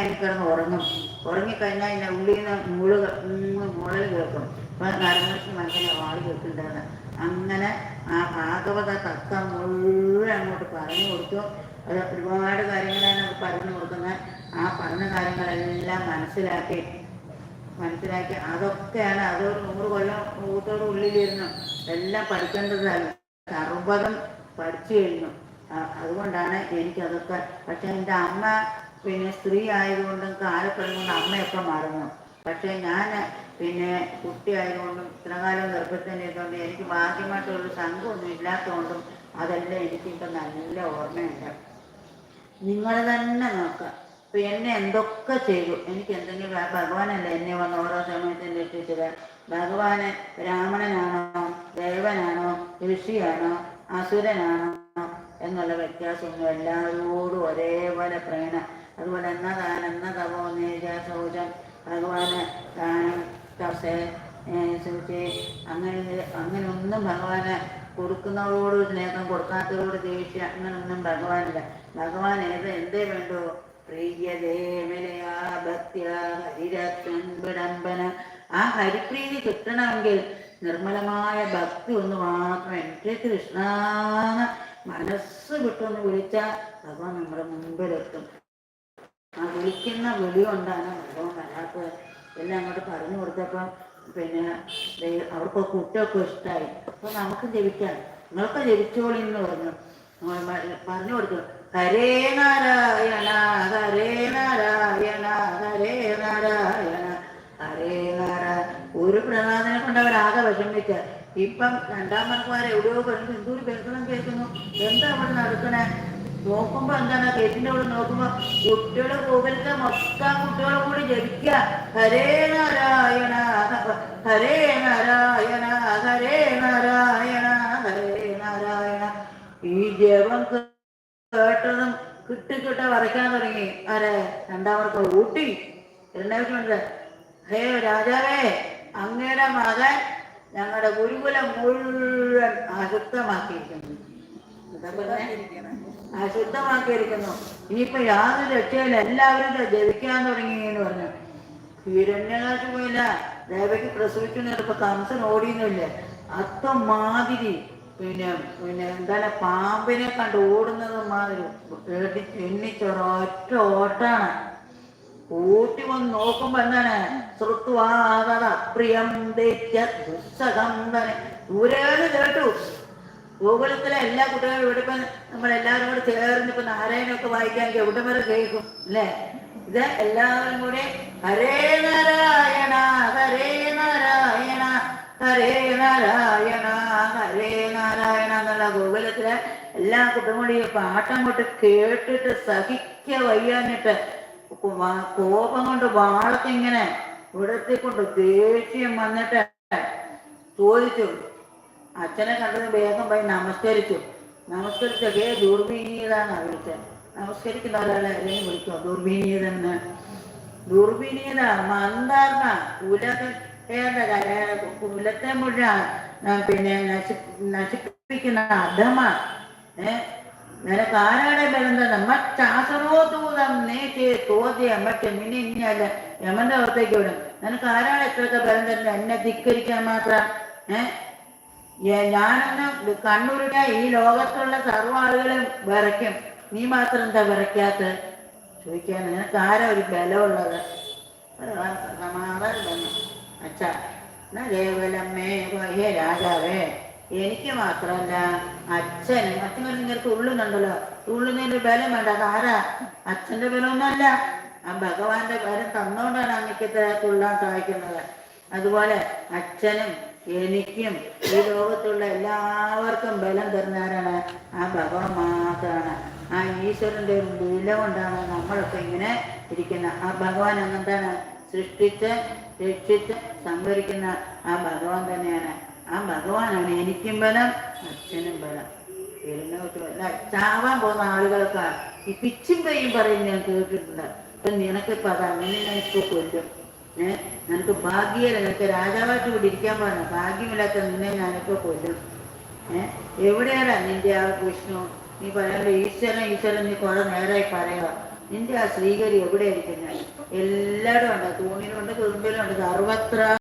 അതിൽ കിടന്ന് ഉറങ്ങും. ഉറങ്ങിക്കഴിഞ്ഞാൽ അതിൻ്റെ ഉള്ളിൽ നിന്ന് മുളൽ കേൾക്കും. ഇപ്പം നരമൂർത്തി മനുഷ്യനെ വാള് കേൾക്കുന്നുണ്ടാണ്. അങ്ങനെ ആ ഭാഗവത തത്വം മുഴുവൻ അങ്ങോട്ട് പറഞ്ഞു കൊടുത്തു. അത് ഒരുപാട് കാര്യങ്ങളാണ് അത് പറഞ്ഞു കൊടുക്കുന്നത്. ആ പറഞ്ഞ കാര്യങ്ങളെല്ലാം മനസ്സിലാക്കി അതൊക്കെയാണ് അതൊരു 100 കൊല്ലം ഊത്തോട് ഉള്ളിലിരുന്നു എല്ലാം പഠിക്കേണ്ടതല്ല. സർവ്വതും പഠിച്ചു കഴിഞ്ഞു. അതുകൊണ്ടാണ് എനിക്കതൊക്കെ. പക്ഷെ എൻ്റെ അമ്മ പിന്നെ സ്ത്രീ ആയതുകൊണ്ടും കാലപ്പെടുന്നുകൊണ്ട് അമ്മയൊക്കെ മറന്നു. പക്ഷേ ഞാൻ പിന്നെ കുട്ടി ആയതുകൊണ്ടും ഇത്രകാലം ഗർഭത്തിൻ്റെ ഇതുകൊണ്ട് എനിക്ക് ഭാഗ്യമായിട്ടുള്ളൊരു സംഘമൊന്നും ഇല്ലാത്തതുകൊണ്ടും അതെല്ലാം എനിക്കിപ്പോൾ നല്ല ഓർമ്മയുണ്ട്. നിങ്ങൾ തന്നെ നോക്കുക. ഇപ്പം എന്നെ എന്തൊക്കെ ചെയ്തു, എനിക്ക് എന്തെങ്കിലും ഭഗവാനല്ല എന്നെ വന്ന് ഓരോ സമയത്തും രക്ഷിച്ചത്. ഭഗവാന് ബ്രാഹ്മണനാണോ ദേവനാണോ ഋഷിയാണോ അസുരനാണോ എന്നുള്ള വ്യത്യാസമൊന്നും എല്ലാവരോടും ഒരേപോലെ പ്രേണ. അതുപോലെ എന്ന തപോ നേജ ശൗചം ഭഗവാന് ദാനം തപസ് ശുചി അങ്ങനെയൊന്നും ഭഗവാന് കൊടുക്കുന്നവരോട് സ്നേഹം, കൊടുക്കാത്തവരോട് ദേഷ്യം, അങ്ങനൊന്നും ഭഗവാനില്ല. ഭഗവാൻ എന്തേ വേണ്ടോ? പ്രിയതേ വിലയാ ഭക്തിയ ഹരിരത്നം വിടംബന. ആ ഹരിപ്രീതി കിട്ടണമെങ്കിൽ നിർമ്മലമായ ഭക്തി ഒന്ന് മാത്രം എൻ്റെ കൃഷ്ണ മനസ്സ് വിട്ടൊന്ന് വിളിച്ചാൽ ഭഗവാൻ നമ്മുടെ മുമ്പിലെത്തും. ആ വിളിക്കുന്ന വിളി കൊണ്ടാണ് ഭഗവാൻ വരാത്തത്. എല്ലാം അങ്ങോട്ട് പറഞ്ഞു കൊടുത്തപ്പം പിന്നെ അവർക്ക് കുട്ടിയൊക്കെ ഇഷ്ടമായി. അപ്പോൾ നമുക്ക് ജപിക്കാം, നിങ്ങൾക്ക് ജപിച്ചോളിന്ന് പറഞ്ഞു കൊടുത്തു. ഹരേ നാരായണ ഹരേ നാരായണ ഹരേ നാരായണ ഹരേ നാരായണ. ഒരു പ്രസാദനെ കൊണ്ട് അവരാകെ വിഷമിച്ച. ഇപ്പം 2ാം മണിക്കുമാരെ എവിടെയോ പറഞ്ഞു എന്തോരു ബഹളം കേൾക്കുന്നു, എന്താ അവിടെ നടക്കണേ നോക്കുമ്പോൾ എന്താണ് കേട്ടിൻ്റെ അവിടെ നോക്കുമ്പോൾ കുട്ടികളുടെ കൂകലത്തെ മൊത്തം കുട്ടികളെ കൂടി ജപിക്കുക ഹരേ നാരായണ ഹരേ നാരായണ ഹരേ നാരായണ ഹരേ നാരായണ. ഈ ജപം കേട്ടതും കിട്ട വരയ്ക്കാൻ തുടങ്ങി. ആരെ? 2ാം മണിക്കൂർ ഊട്ടി. രണ്ടാമത്തെ ഹേ രാജാവേ, അങ്ങയുടെ മകൻ ഞങ്ങളുടെ ഗുരുകുലം മുഴുവൻ അശുദ്ധമാക്കിയിരിക്കുന്നു. ഇനിയിപ്പോ യാതൊരു രക്ഷയില്ല, എല്ലാവരും ജപിക്കാൻ തുടങ്ങി എന്ന് പറഞ്ഞു. ഹിരണ്യകാശ് പോയില്ല, ദേവയ്ക്ക് പ്രസവിക്കുന്നതിപ്പോ കംസൻ ഓടിയൊന്നുമില്ല. അത്തമാതിരി പിന്നെ എന്താണ് പാമ്പിനെ കണ്ട് ഓടുന്നത് മാതിരി എണ്ണിച്ചൊരൊറ്റ ഓട്ടാണ്. ഊട്ടി വന്ന് നോക്കുമ്പോ എന്താണ് ശ്രുത്വാപ്രിയം ദുസ്സഹം തന്നെ ദൂരേന്ന് കേട്ടു. ഗോകുലത്തിലെ എല്ലാ കുട്ടികളും ഇവിടെ ഇപ്പം നമ്മളെല്ലാവരും കൂടെ ചേർന്ന് ഇപ്പം നാരായണൊക്കെ വായിക്കാൻ എവിടെ വരെ കേൾക്കും അല്ലേ? ഇത് എല്ലാവരും കൂടി ഹരേ നാരായണ ഹരേ നാരായണ ഹരേ നാരായണ ഹരേ നാരായണ എന്നുള്ള ഗോകുലത്തിലെ എല്ലാ കുട്ടികളും കൂടി പാട്ടങ്ങോട്ട് കേട്ടിട്ട് സഹിക്ക വയ്യാഞ്ഞിട്ട് കോപം കൊണ്ട് വാളൊക്കെ ഇങ്ങനെ ഇവിടത്തെക്കൊണ്ട് ദേഷ്യം വന്നിട്ട് ചോദിച്ചു. അച്ഛനെ കണ്ടത് വേഗം പോയി നമസ്കരിച്ചു. ഹേ ദുർവിനീതാണ് വിളിച്ചത്. നമസ്കരിക്കുന്ന ഒരാളെ അല്ലെങ്കിൽ വിളിക്കോ ദുർവിനീതെന്ന്? ദുർവിനീത മന്ദാർന്ന കുലത്തെ മുഴുവൻ പിന്നെ നശിപ്പിക്കുന്ന അധമ. നിനക്ക് ആരാടെ ബലം തന്നെ മറ്റാസറോതൂതം നേച്ചേ തോതിയ മറ്റേ മിനി ഇനിയല്ല യമന്റെ പുറത്തേക്ക് വിടും. നിനക്ക് ആരാണ് എത്രയൊക്കെ ബലം തന്നെ എന്നെ ധിക്കരിക്കാൻ മാത്രം? ഞാനൊന്ന് കണ്ണുരുട ഈ ലോകത്തുള്ള സർവ്വ ആളുകളും വിറയ്ക്കും, നീ മാത്രം എന്താ വിറയ്ക്കാത്ത ചോദിക്കാൻ? നിനക്ക് ആരാ ഒരു ബലമുള്ളത്? സമാധാനം തന്നെ. അച്ഛാ എന്നാ കേവലമ്മേ ഹേ രാജാവേ, എനിക്ക് മാത്രമല്ല അച്ഛനും ഇങ്ങനെ തുള്ളുന്നുണ്ടല്ലോ, തുള്ളുന്നതിൻ്റെ ബലം വേണ്ട. അതാരാ? അച്ഛൻ്റെ ബലമൊന്നുമല്ല, ആ ഭഗവാന്റെ ബലം തന്നുകൊണ്ടാണ് അങ്ങക്ക് തുള്ളാൻ സഹായിക്കുന്നത്. അതുപോലെ അച്ഛനും എനിക്കും ഈ ലോകത്തുള്ള എല്ലാവർക്കും ബലം തരുന്നവരാണ് ആ ഭഗവാൻ മാത്രമാണ്. ആ ഈശ്വരൻ്റെ ഒരു ലീല കൊണ്ടാണ് നമ്മളൊക്കെ ഇങ്ങനെ ഇരിക്കുന്നത്. ആ ഭഗവാൻ അങ്ങനത്താണ് സൃഷ്ടിച്ച് രക്ഷിച്ച് സംഭരിക്കുന്ന ആ ഭഗവാൻ തന്നെയാണ്. ആ ഭഗവാനാണ് എനിക്കും ബലം അച്ഛനും ബലം. ചാവാൻ പോകുന്ന ആളുകൾക്ക് ഈ പിച്ചും കൈയും പറയും ഞാൻ കേട്ടിട്ടുണ്ട്. ഇപ്പം നിനക്കിപ്പോൾ അതാണ്, നിന്നെ ഞാൻ ഇപ്പോൾ കൊല്ലും. നിനക്ക് ഭാഗ്യമില്ല, നിനക്ക് രാജാവായിട്ട് ഇവിടെ ഇരിക്കാൻ പാടില്ല, ഭാഗ്യമില്ലാത്ത നിന്നെ ഞാനിപ്പോൾ കൊല്ലും. എവിടെയാണ് നിന്റെ ആ വിഷ്ണു? നീ പറയാനുള്ള ഈശ്വരൻ നീ കുറെ നേരമായി പറയുക. നിന്റെ ആ ശ്രീകരി എവിടെ ഇരിക്കുന്നത്? എല്ലായിടും ഉണ്ട്, തൂണിലുണ്ട്, തുരുമ്പിലുണ്ട്, സർവത്ര